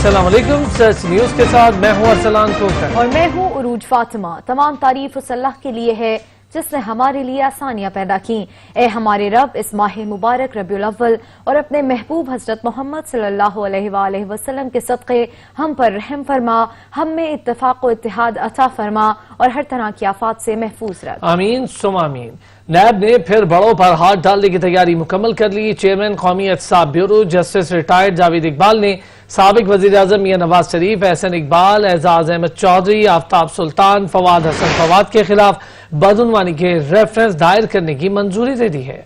السلام علیکم، سچ نیوز کے ساتھ میں ہوں ارسلان کوکر اور میں ہوں عروج فاطمہ۔ تمام تعریف اس اللہ کے لیے ہے جس نے ہمارے لیے آسانیاں پیدا کی۔ اے ہمارے رب، اس ماہ مبارک ربیع الاول اور اپنے محبوب حضرت محمد صلی اللہ علیہ وآلہ وسلم کے صدقے ہم پر رحم فرما، ہم میں اتفاق و اتحاد عطا فرما اور ہر طرح کی آفات سے محفوظ رکھ۔ آمین ثم آمین۔ نیب نے پھر بڑوں پر ہاتھ ڈالنے کی تیاری مکمل کر لی۔ چیئرمین قومی احتساب bureau justice retired Javed Iqbal نے سابق وزیر اعظم میاں نواز شریف، احسن اقبال، اعزاز احمد چودھری، آفتاب سلطان، فواد حسن فواد کے خلاف بدعنوانی کے ریفرنس دائر کرنے کی منظوری دے دی ہے۔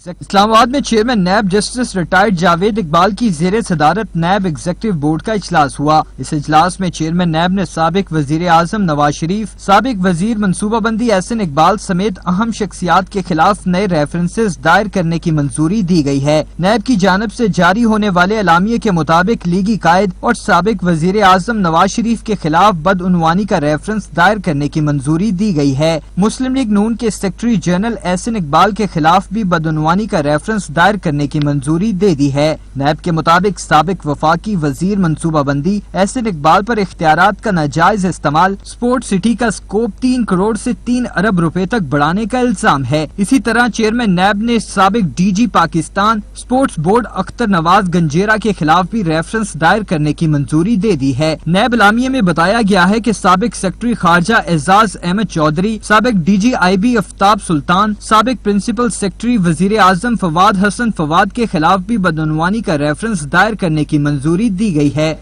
اسلام آباد میں chairman NAB justice retired Javed Iqbal کی زیر صدارت نیب ایگزیکٹو بورڈ کا اجلاس ہوا۔ اس اجلاس میں چیئرمین نیب نے سابق وزیر اعظم نواز شریف، سابق وزیر منصوبہ بندی احسن اقبال سمیت اہم شخصیات کے خلاف نئے ریفرنسز دائر کرنے کی منظوری دی گئی ہے۔ نیب کی جانب سے جاری ہونے والے اعلامیے کے مطابق لیگی قائد اور سابق وزیر اعظم نواز شریف کے خلاف بدعنوانی کا ریفرنس دائر کرنے کی منظوری دی گئی ہے۔ مسلم لیگ نون کے سیکرٹری جنرل احسن اقبال کے خلاف بھی بدعنوانی کا ریفرنس دائر کرنے کی منظوری دے دی ہے۔ نیب کے مطابق سابق وفاقی وزیر منصوبہ بندی احسن اقبال پر اختیارات کا ناجائز استعمال، سپورٹ سٹی کا سکوپ 3 کروڑ سے 3 ارب روپے تک بڑھانے کا الزام ہے۔ اسی طرح چیئرمین نیب نے سابق D G Pakistan sports board Akhtar Nawaz Ganjera کے خلاف بھی ریفرنس دائر کرنے کی منظوری دے دی ہے۔ نیب اعلامیے میں بتایا گیا ہے کہ سابق سیکرٹری خارجہ اعزاز احمد چودھری، سابق ڈی جی آئی بی آفتاب سلطان، سابق پرنسپل سیکرٹری وزیر اعظم فواد حسن فواد کے خلاف بھی بدعنوانی کا ریفرنس دائر کرنے کی منظوری دی گئی ہے۔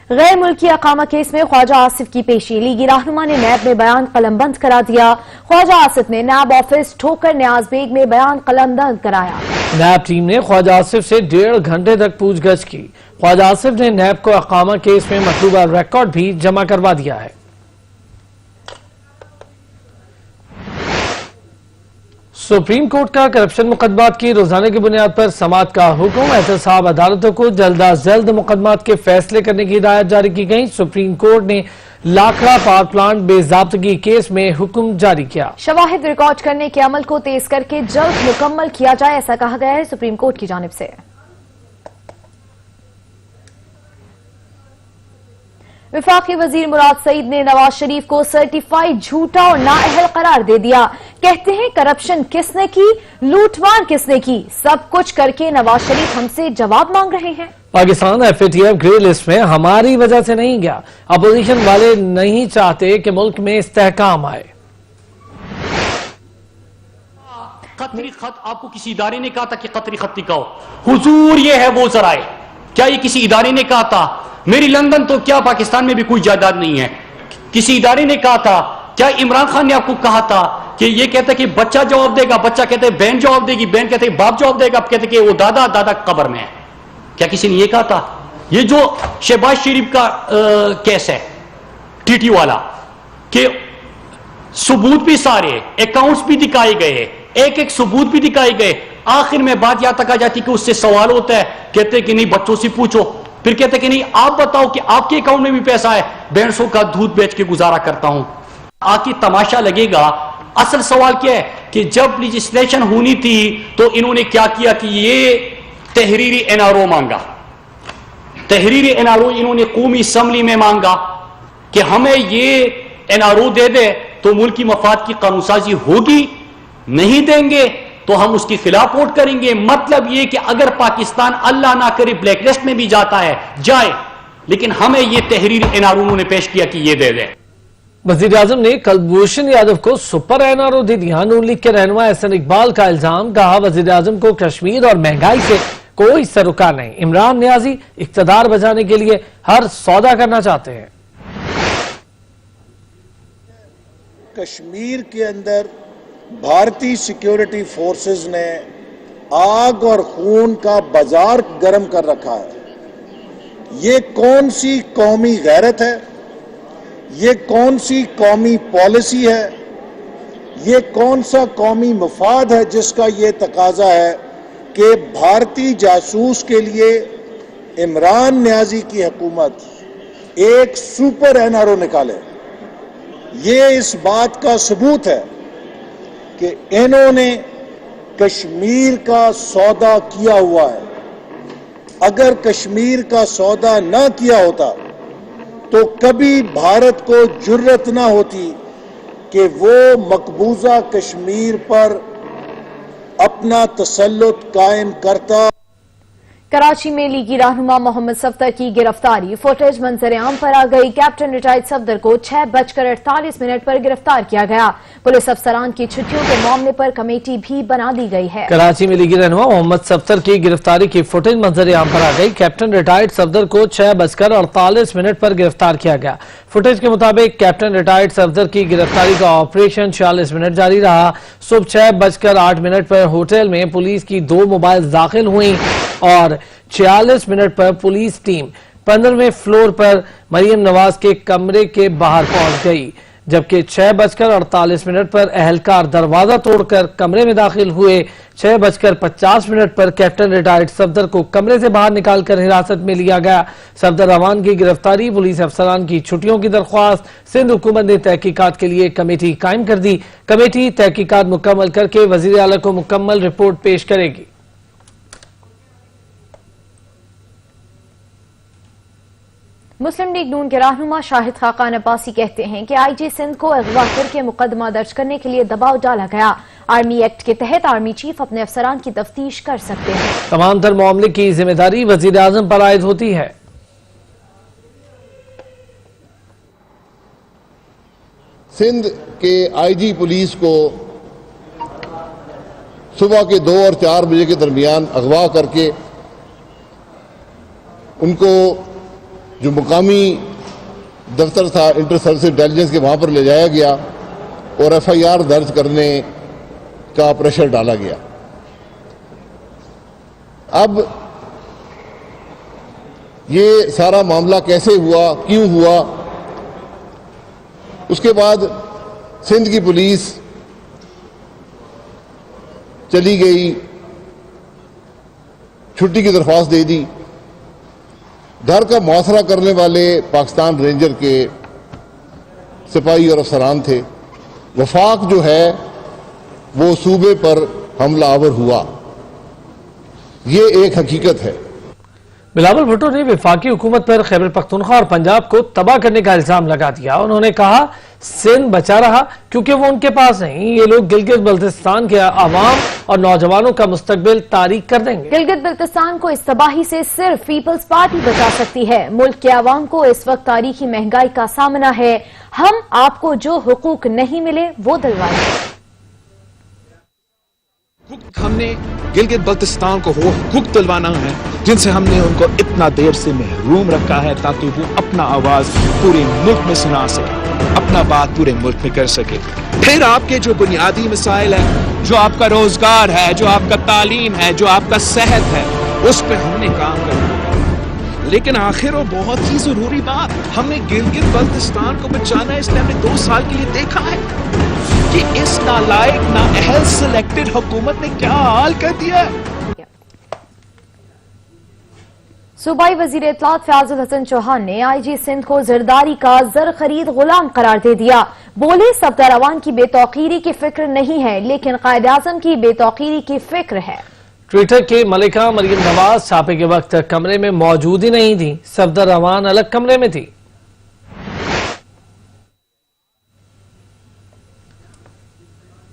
غیر ملکی اقامہ کیس میں خواجہ آصف کی پیشی، لیگی رہنما نے نیب میں بیان قلم بند کرا دیا۔ خواجہ آصف نے نیب آفس ٹھوکر نیاز بیگ میں بیان قلم بند کرایا۔ نیب ٹیم نے خواجہ آصف سے 1.5 گھنٹے تک پوچھ گچھ کی۔ خواجہ آصف نے نیب کو اقامہ کیس میں مطلوبہ ریکارڈ بھی جمع کروا دیا ہے۔ سپریم کورٹ کا کرپشن مقدمات کی روزانہ کی بنیاد پر سماعت کا حکم، احتساب عدالتوں کو جلد از جلد مقدمات کے فیصلے کرنے کی ہدایت جاری کی گئی۔ سپریم کورٹ نے لاکھڑا پاور پلانٹ بے ضابطگی کیس میں حکم جاری کیا۔ شواہد ریکارڈ کرنے کے عمل کو تیز کر کے جلد مکمل کیا جائے، ایسا کہا گیا ہے سپریم کورٹ کی جانب سے۔ وفاقی وزیر مراد سعید نے نواز شریف کو سرٹیفائیڈ جھوٹا اور نااہل قرار دے دیا۔ کہتے ہیں کرپشن کس نے کی، لوٹ مار کس نے کی، سب کچھ کر کے نواز شریف ہم سے جواب مانگ رہے ہیں۔ Pakistan F A T F grey list میں ہماری وجہ سے نہیں گیا۔ اپوزیشن والے نہیں چاہتے کہ ملک میں استحکام آئے۔ قطری خط آپ کو کسی ادارے نے کہا تھا کہ قطری خط لکھاؤ؟ حضور یہ ہے وہ ذرائع، کیا یہ کسی ادارے نے کہا تھا؟ میری لندن تو کیا پاکستان میں بھی کوئی جائیداد نہیں ہے؟ کسی ادارے نے کہا تھا؟ کیا عمران خان نے آپ کو کہا تھا کہ یہ کہتا ہے کہ بچہ جواب دے گا، بچہ کہتے ہیں بہن جواب دے گی، بہن کہتے ہیں باپ جواب دے گا، آپ کہتے ہیں کہ وہ دادا دادا قبر میں ہے؟ کیا کسی نے یہ کہا تھا؟ یہ جو شہباز شریف کا کیس ہے ٹی ٹی والا، کہ ثبوت بھی سارے اکاؤنٹس بھی دکھائے گئے، ایک ایک ثبوت بھی دکھائے گئے، آخر میں بات یہاں تک آ جاتی کہ اس سے سوال ہوتا ہے، کہتے ہیں کہ نہیں بچوں سے پوچھو، پھر کہتے ہیں کہ نہیں آپ بتاؤ کہ آپ کے اکاؤنٹ میں بھی پیسہ ہے، 150 کا دودھ بیچ کے گزارا کرتا ہوں۔ آخر تماشا لگے گا۔ اصل سوال کیا ہے کہ جب لیجسلیشن ہونی تھی تو انہوں نے کیا کیا کہ یہ تحریری این آر او مانگا، تحریری این آر او انہوں نے قومی اسمبلی میں مانگا کہ ہمیں یہ این آر او دے دے تو ملکی مفاد کی قانون سازی ہوگی، نہیں دیں گے تو ہم اس کی خلاف ووٹ کریں گے۔ مطلب یہ کہ اگر پاکستان اللہ نہ کرے بلیک لسٹ میں بھی جاتا ہے جائے، لیکن ہمیں یہ تحریری این آر او انہوں نے پیش کیا کہ یہ دے دیں۔ وزیر اعظم نے کلبھوشن یادو کو سپر این آر او دے دیا۔ نون لیگ کے رہنما احسن اقبال کا الزام، کہا وزیر اعظم کو کشمیر اور مہنگائی سے کوئی سروکار نہیں، عمران نیازی اقتدار بچانے کے لیے ہر سودا کرنا چاہتے ہیں۔ کشمیر کے اندر بھارتی سیکیورٹی فورسز نے آگ اور خون کا بازار گرم کر رکھا ہے۔ یہ کون سی قومی غیرت ہے؟ یہ کون سی قومی پالیسی ہے؟ یہ کون سا قومی مفاد ہے جس کا یہ تقاضا ہے کہ بھارتی جاسوس کے لیے عمران نیازی کی حکومت ایک سپر این آر او نکالے؟ یہ اس بات کا ثبوت ہے کہ انہوں نے کشمیر کا سودا کیا ہوا ہے۔ اگر کشمیر کا سودا نہ کیا ہوتا تو کبھی بھارت کو جرت نہ ہوتی کہ وہ مقبوضہ کشمیر پر اپنا تسلط قائم کرتا۔ کراچی میں لیگی رہنما محمد صفدر کی گرفتاری، فوٹیج منظر عام پر آ گئی۔ کیپٹن ریٹائرڈ صفدر کو 6:48 پر گرفتار کیا گیا۔ پولیس افسران کی چھٹیوں کے معاملے پر کمیٹی بھی بنا دی گئی ہے۔ کراچی میں لیگی رہنما محمد صفدر کی گرفتاری کی فوٹیج منظر عام پر آ گئی۔ کیپٹن ریٹائرڈ صفدر کو 6:48 پر گرفتار کیا گیا۔ فوٹیج کے مطابق کیپٹن ریٹائرڈ صفدر کی گرفتاری کا آپریشن 46 منٹ جاری رہا۔ صبح 6:08 پر ہوٹل میں پولیس کی 2 موبائل داخل ہوئیں اور 46 منٹ پر پولیس ٹیم 15ویں فلور پر مریم نواز کے کمرے کے باہر پہنچ گئی، جبکہ 6:48 پر اہلکار دروازہ توڑ کر کمرے میں داخل ہوئے۔ 6:50 پر کیپٹن ریٹائرڈ صفدر کو کمرے سے باہر نکال کر حراست میں لیا گیا۔ صفدر روان کی گرفتاری، پولیس افسران کی چھٹیوں کی درخواست، سندھ حکومت نے تحقیقات کے لیے کمیٹی قائم کر دی۔ کمیٹی تحقیقات مکمل کر کے وزیر اعلیٰ کو مکمل رپورٹ پیش کرے گی۔ مسلم لیگ نون کے رہنما شاہد خاقان عباسی کہتے ہیں کہ آئی جی سندھ کو اغوا کر کے مقدمہ درج کرنے کے لیے دباؤ ڈالا گیا۔ آرمی ایکٹ کے تحت آرمی چیف اپنے افسران کی تفتیش کر سکتے ہیں۔ تمام تر معاملے کی ذمہ داری وزیر اعظم پر عائد ہوتی ہے۔ سندھ کے آئی جی پولیس کو صبح کے 2 اور 4 بجے کے درمیان اغوا کر کے ان کو جو مقامی دفتر تھا انٹر سروس انٹیلیجنس کے وہاں پر لے جایا گیا اور ایف آئی آر درج کرنے کا پریشر ڈالا گیا۔ اب یہ سارا معاملہ کیسے ہوا، کیوں ہوا، اس کے بعد سندھ کی پولیس چلی گئی، چھٹی کی درخواست دے دی۔ گھر کا محاصرہ کرنے والے پاکستان رینجر کے سپاہی اور افسران تھے۔ وفاق جو ہے وہ صوبے پر حملہ آور ہوا، یہ ایک حقیقت ہے۔ بلاول بھٹو نے وفاقی حکومت پر خیبر پختونخوا اور پنجاب کو تباہ کرنے کا الزام لگا دیا۔ انہوں نے کہا سندھ بچا رہا کیونکہ وہ ان کے پاس نہیں، یہ لوگ گلگت بلتستان کے عوام اور نوجوانوں کا مستقبل تاریک کر دیں گے۔ گلگت بلتستان کو اس تباہی سے صرف پیپلز پارٹی بچا سکتی ہے۔ ملک کے عوام کو اس وقت تاریخی مہنگائی کا سامنا ہے۔ ہم آپ کو جو حقوق نہیں ملے وہ دلوائیں گے۔ ہم نے گلگت بلتستان کو وہ حقوق دلوانا ہے جن سے ہم نے ان کو اتنا دیر سے محروم رکھا ہے، تاکہ وہ اپنا آواز پورے ملک میں سنا سکے، اپنا بات پورے ملک میں کر سکے۔ پھر آپ کے جو بنیادی مسائل ہیں، جو آپ کا روزگار ہے، جو آپ کا تعلیم ہے، جو آپ کا صحت ہے، اس پہ ہم نے کام کرنا ہے۔ لیکن آخر وہ بہت ہی ضروری بات، ہم نے گلگت بلتستان کو بچانا ہے، اس لیے ہم نے 2 سال کے لیے دیکھا ہے کہ اس نالائق نااہل سلیکٹڈ حکومت نے کیا حال کر دیا ہے۔ صوبائی وزیر اطلاعات فیاض الحسن چوہان نے آئی جی سندھ کو زرداری کا زر خرید غلام قرار دے دیا۔ بولے صفدر روان کی بے توقیری کی فکر نہیں ہے، لیکن قائد اعظم کی بے توقیری کی فکر ہے۔ ٹویٹر کے ملکہ مریم نواز چھاپے کے وقت کمرے میں موجود ہی نہیں تھی، صفدر روان الگ کمرے میں تھی۔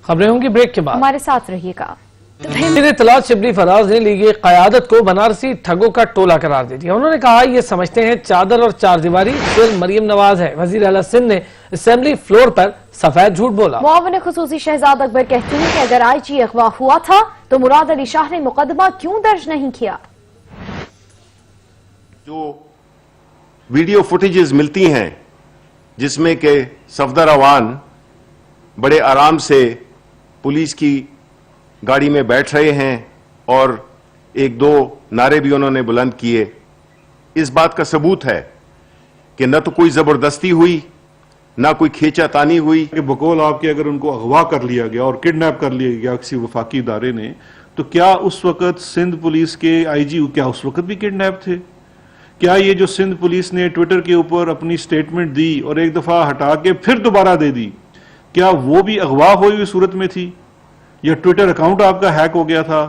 خبریں ہوں گی بریک کے بعد، ہمارے ساتھ رہیے گا۔ وزیر اطلاعات شبلی فراز نے لیگی قیادت کو بنارسی ٹھگوں کا ٹولہ قرار دے دیا۔ انہوں نے کہا یہ سمجھتے ہیں چادر اور چار دیواری صرف مریم نواز ہے۔ وزیر اعلیٰ سندھ نے اسمبلی فلور پر سفید جھوٹ بولا۔ معاون خصوصی شہزاد اکبر کہتے ہیں کہ اگر آئی جی اغوا ہوا تھا تو مراد علی شاہ نے مقدمہ کیوں درج نہیں کیا؟ جو ویڈیو فوٹیجز ملتی ہیں جس میں کہ صفدر روان بڑے آرام سے پولیس کی گاڑی میں بیٹھ رہے ہیں اور 1-2 نعرے بھی انہوں نے بلند کیے، اس بات کا ثبوت ہے کہ نہ تو کوئی زبردستی ہوئی نہ کوئی کھینچا تانی ہوئی۔ کہ بقول آپ کے اگر ان کو اغوا کر لیا گیا اور کڈنیپ کر لیا گیا کسی وفاقی ادارے نے، تو کیا اس وقت سندھ پولیس کے آئی جی کیا اس وقت بھی کڈنیپ تھے؟ کیا یہ جو سندھ پولیس نے ٹویٹر کے اوپر اپنی سٹیٹمنٹ دی اور ایک دفعہ ہٹا کے پھر دوبارہ دے دی، کیا وہ بھی اغوا ہوئی ہوئی صورت میں تھی؟ یا ٹویٹر اکاؤنٹ آپ کا ہیک ہو گیا تھا؟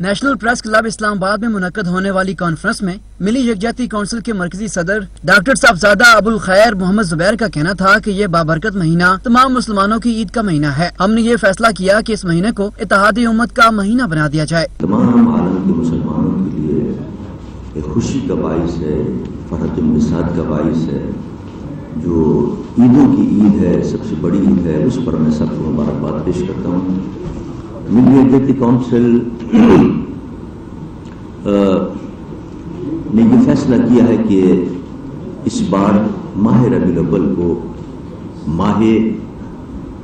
نیشنل پریس کلب اسلام آباد میں منعقد ہونے والی کانفرنس میں ملی یکجہتی کونسل کے مرکزی صدر ڈاکٹر صاحبزادہ ابو الخیر محمد زبیر کا کہنا تھا کہ یہ بابرکت مہینہ تمام مسلمانوں کی عید کا مہینہ ہے. ہم نے یہ فیصلہ کیا کہ اس مہینے کو اتحاد امت کا مہینہ بنا دیا جائے. تمام عالم کے مسلمانوں کے لیے ایک خوشی کا باعث ہے، فرحت النسات کا باعث ہے. جو عیدوں کی عید ہے، سب سے بڑی عید ہے، اس پر میں سب کو مبارکباد پیش کرتا ہوں. ملی یکجہتی کونسل نے یہ فیصلہ کیا ہے کہ اس بار ماہ ربیع الاول کو ماہ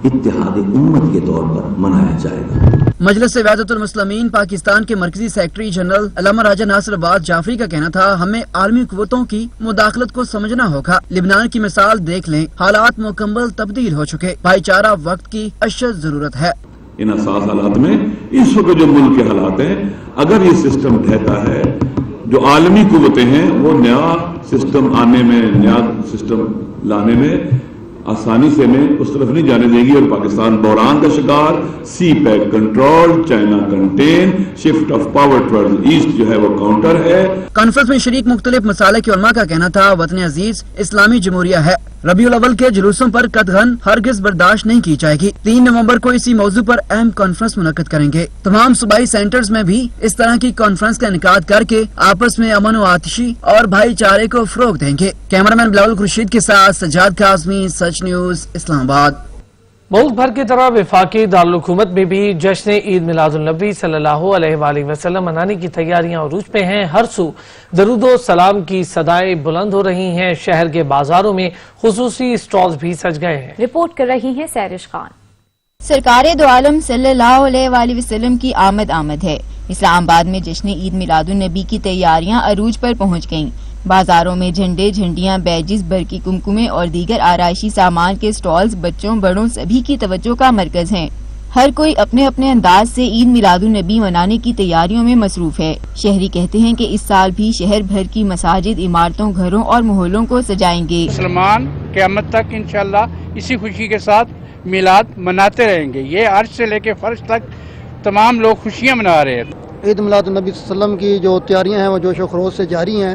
اتحاد امت کے طور پر منایا جائے گا. مجلس وحدت المسلمین پاکستان کے مرکزی سیکرٹری جنرل علامہ راجہ ناصر عباس جعفری کا کہنا تھا، ہمیں عالمی قوتوں کی مداخلت کو سمجھنا ہوگا. لبنان کی مثال دیکھ لیں، حالات مکمل تبدیل ہو چکے. بھائی چارہ وقت کی اشد ضرورت ہے. ان حساس حالات میں اس وقت جو ملک کے حالات ہیں، اگر یہ سسٹم ڈھہتا ہے، جو عالمی قوتیں ہیں وہ نیا سسٹم آنے میں، نیا سسٹم لانے میں آسانی سے میں اس طرف نہیں جانے دے گی، اور پاکستان بحران کا شکار، CPEC control, China contain, shift of power toward east جو ہے وہ کاؤنٹر ہے. کانفرنس میں شریک مختلف مسالک کے علماء کا کہنا تھا، وطن عزیز اسلامی جمہوریہ ہے. ربیع الاول کے جلوسوں پر قدغن ہرگز برداشت نہیں کی جائے گی. 3 نومبر کو اسی موضوع پر اہم کانفرنس منعقد کریں گے. تمام صوبائی سینٹرز میں بھی اس طرح کی کانفرنس کا انعقاد کر کے آپس میں امن و آتشی اور بھائی چارے کو فروغ دیں گے. کیمرامین بلاول خورشید کے ساتھ سجاد کاظمی، سچ نیوز، اسلام آباد. ملک بھر کی طرح وفاقی دارالحکومت میں بھی جشن عید میلاد النبی صلی اللہ علیہ وآلہ وسلم منانے کی تیاریاں عروج پہ ہیں. ہر سو درود و سلام کی صدائیں بلند ہو رہی ہیں. شہر کے بازاروں میں خصوصی سٹالز بھی سج گئے ہیں. رپورٹ کر رہی ہیں سیرش خان. سرکار دو عالم صلی اللہ علیہ وآلہ وسلم کی آمد ہے. اسلام آباد میں جشن عید میلاد النبی کی تیاریاں عروج پر پہنچ گئیں. بازاروں میں جھنڈے، جھنڈیاں، بیجز، برقی کمکمے اور دیگر آرائشی سامان کے سٹالز بچوں بڑوں سبھی کی توجہ کا مرکز ہیں. ہر کوئی اپنے اپنے انداز سے عید میلاد النبی منانے کی تیاریوں میں مصروف ہے. شہری کہتے ہیں کہ اس سال بھی شہر بھر کی مساجد، عمارتوں، گھروں اور محلوں کو سجائیں گے. مسلمان قیامت تک انشاءاللہ اسی خوشی کے ساتھ میلاد مناتے رہیں گے. یہ عرش سے لے کے فرش تک تمام لوگ خوشیاں منا رہے ہیں. عید میلاد النبی صلی اللہ علیہ وسلم کی جو تیاریاں ہیں وہ جوش و خروش سے جاری ہیں.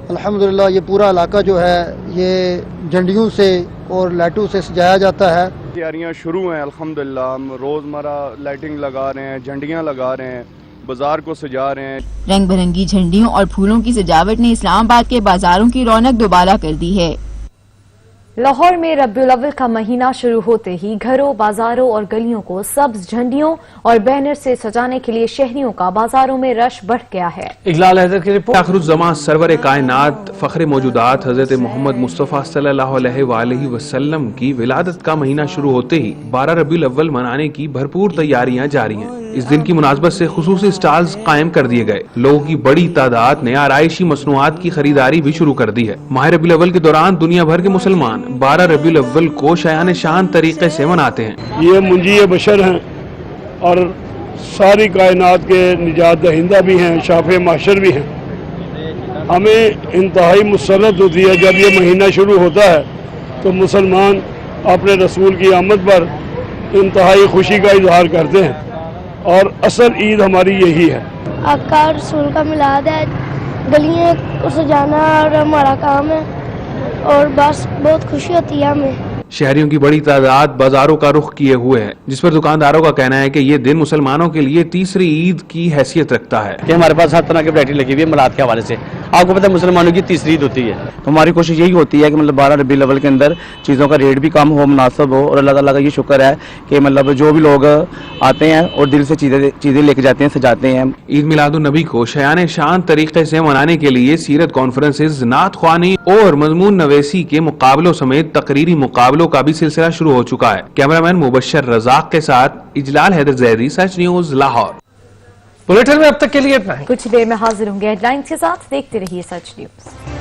الحمدللہ یہ پورا علاقہ جو ہے یہ جھنڈیوں سے اور لائٹوں سے سجایا جاتا ہے. تیاریاں شروع ہیں الحمدللہ. ہم روزمرہ لائٹنگ لگا رہے ہیں، جھنڈیاں لگا رہے ہیں، بازار کو سجا رہے ہیں. رنگ برنگی جھنڈیوں اور پھولوں کی سجاوٹ نے اسلام آباد کے بازاروں کی رونق دوبالا کر دی ہے. لاہور میں ربیع الاول کا مہینہ شروع ہوتے ہی گھروں، بازاروں اور گلیوں کو سبز جھنڈیوں اور بینر سے سجانے کے لیے شہریوں کا بازاروں میں رش بڑھ گیا ہے. اقلال حیدر کی رپورٹ. آخر الزماں سرور کائنات فخر موجودات حضرت محمد مصطفیٰ صلی اللہ علیہ وآلہ وسلم کی ولادت کا مہینہ شروع ہوتے ہی 12 ربیع الاول منانے کی بھرپور تیاریاں جاری ہیں. اس دن کی مناسبت سے خصوصی سٹالز قائم کر دیے گئے. لوگوں کی بڑی تعداد نے آرائشی مصنوعات کی خریداری بھی شروع کر دی ہے. ماہ ربیع الاول کے دوران دنیا بھر کے مسلمان 12 ربیع الاول کو شایان شان طریقے سے مناتے ہیں. یہ منجی بشر ہیں اور ساری کائنات کے نجات دہندہ بھی ہیں، شافع معاشر بھی ہیں. ہمیں انتہائی مسرت ہوتی ہے جب یہ مہینہ شروع ہوتا ہے تو مسلمان اپنے رسول کی آمد پر انتہائی خوشی کا اظہار کرتے ہیں، اور اصل عید ہماری یہی ہے. آقا رسول کا میلاد ہے، گلیاں کو سجانا اور ہمارا کام ہے، اور بس بہت خوشی ہوتی ہے ہمیں. شہریوں کی بڑی تعداد بازاروں کا رخ کیے ہوئے ہے، جس پر دکانداروں کا کہنا ہے کہ یہ دن مسلمانوں کے لیے تیسری عید کی حیثیت رکھتا ہے. کہ ہمارے پاس ہر طرح کی ورائٹی لگی ہوئی ہے میلاد کے حوالے سے. آپ کو پتہ ہے مسلمانوں کی تیسری عید ہوتی ہے، تو ہماری کوشش یہی ہوتی ہے کہ مطلب 12 ربیع الاول کے اندر چیزوں کا ریٹ بھی کم ہو، مناسب ہو، اور اللہ تعالیٰ کا یہ شکر ہے کہ مطلب جو بھی لوگ آتے ہیں اور دل سے چیزیں لے کے جاتے ہیں، سجاتے ہیں. عید میلاد النبی کو شایان شان طریقے سے منانے کے لیے سیرت کانفرنسز، نعت خوانی اور مضمون نویسی کے مقابلوں سمیت تقریری مقابلوں کا بھی سلسلہ شروع ہو چکا ہے. کیمرامین مبشر رزاق کے ساتھ اجلال حیدر زیدی، سچ نیوز، لاہور. بلیٹن میں اب تک کے لیے اتنا ہے. کچھ دیر میں حاضر ہوں گے ہیڈ لائنز کے ساتھ. دیکھتے رہیے سچ نیوز.